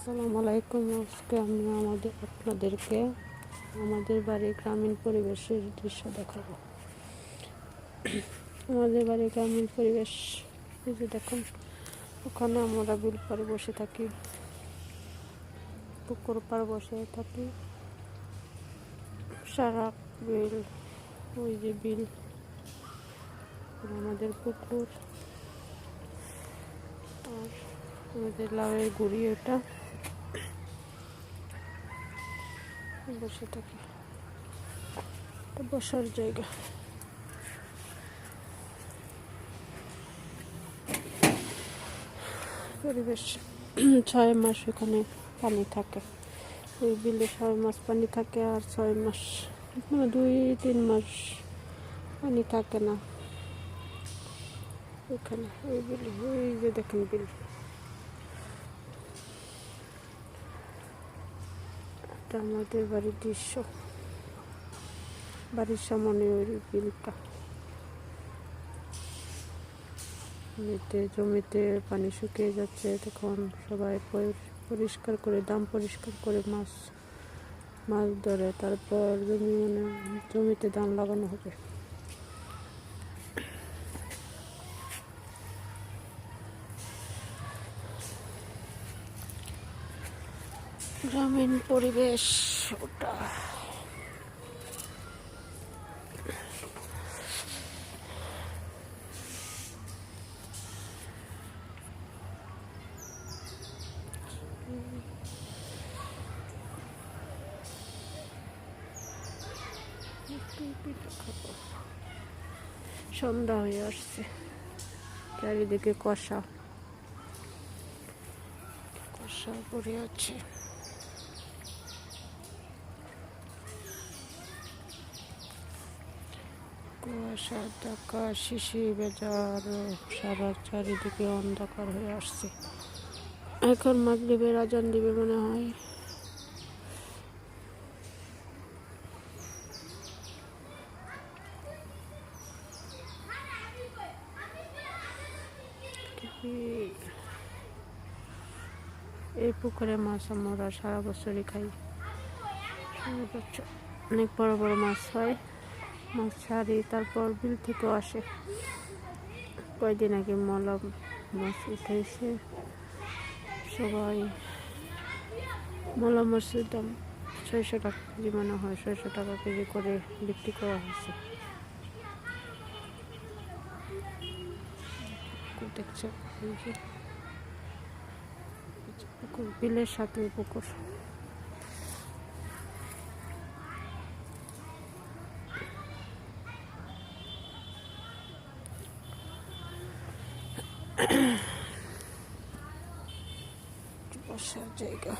আসসালামু আলাইকুম। আজকে আমি আপনাদেরকে আমাদের বাড়ির গ্রামীণ পরিবেশের দৃশ্য দেখাবো। আমাদের বাড়ির গ্রামীণ পরিবেশ, এই যে দেখুন, ওখানে আমরা বিল পাড়ে বসে থাকি, পুকুর পাড়ে বসে থাকি। সারা বিল, ওই যে বিল, আমাদের পুকুর, আর আমাদের লাউয়ের গুড়ি, ওটা বসে থাকি, বসার জায়গা। পরিবেশ 6 মাস এখানে পানি থাকে, ওই বিলে 6 মাস পানি থাকে, আর 6 মাস মানে 2-3 মাস পানি থাকে না এখানে ওই বিলে। ওই যে দেখেন বিল, এটা আমাদের বাড়ির দৃশ্য। বাড়ির সামনে ওই বিলটা, জমিতে পানি শুকিয়ে যাচ্ছে, তখন সবাই পরিষ্কার করে পরিষ্কার করে মাছ ধরে, তারপর জমিতে ধান লাগানো হবে। গ্রামীণ পরিবেশ ওটা। সন্ধ্যা হয়ে আসছে, চারিদিকে কুয়াশা পড়ে আছে। কুয়াশা ঢাকা, শিশির বেজার, সারা চারিদিকে অন্ধকার হয়ে আসছে। এখন মাগরিবের আজান দিবে মনে হয়। এই পুকুরে মাছ আমরা সারা বছরই খাই। সারা বছর অনেক বড় বড় মাছ হয়, মাছ ছাড়ি, তারপর বিল থেকেও আসে। কয়দিন আগে মলা মাছ উঠেছে, সবাই মলা মাছের দাম 600 টাকা কেজি মনে হয়, 600 টাকা কেজি করে বিক্রি করা হয়েছে। দেখছো, পুকুর, বিলের সাথে পুকুর। বসার জায়গা।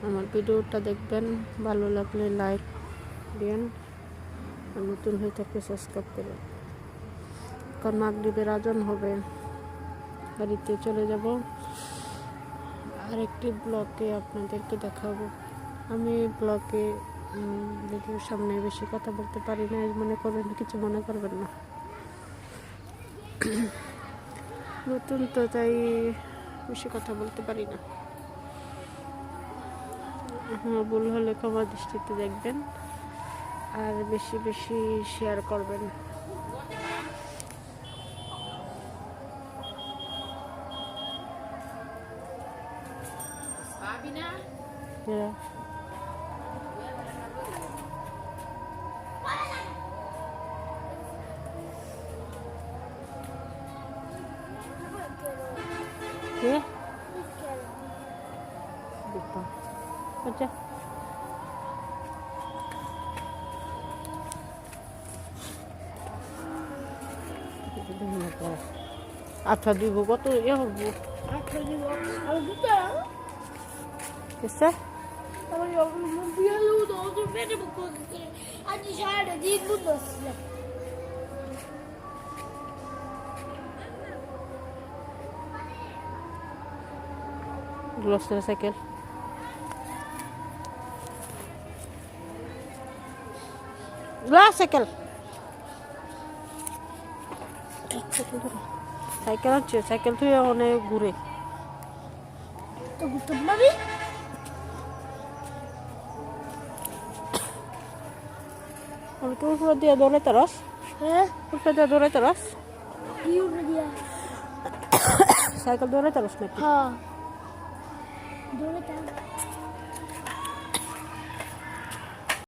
আমার ভিডিওটা দেখবেন, ভালো লাগলে লাইক দিন, আর নতুন হয়ে থাকলে সাবস্ক্রাইব করুন। কারণ মাগরিবের আজান হবে, বাড়িতে চলে যাব। আরেকটি ব্লগে আপনাদেরকে দেখাবো। আমি ব্লগে ভিডিওর সামনে বেশি কথা বলতে পারি না, মনে করবেন, কিছু মনে করবেন না। নতুন তো, তাই বেশি কথা বলতে পারি না। ভুল হলে ক্ষমা দৃষ্টিতে দেখবেন, আর বেশি বেশি শেয়ার করবেন। আচ্ছা, আচ্ছা দিব কত ইয়ে হবো আচ্ছা দিব আর দুটা এসে আমার বিয়ালু তো ওদের পেটে বুক করে আজ সাড়ে দিন বুঝছিস গ্লাসের সাইকেল গ্লাস সাইকেল সাইকেল হচ্ছে সাইকেল তুই অনেক ঘুরে তো ঘুরতে পারবি আমি তো উপরে দিয়ে দৌড়াইতে রস হ্যাঁ উপরে দিয়ে দৌড়াইতে রস কি উঠে দিয়া সাইকেল দৌড়াইতে রস নাকি হ্যাঁ দৌড়ে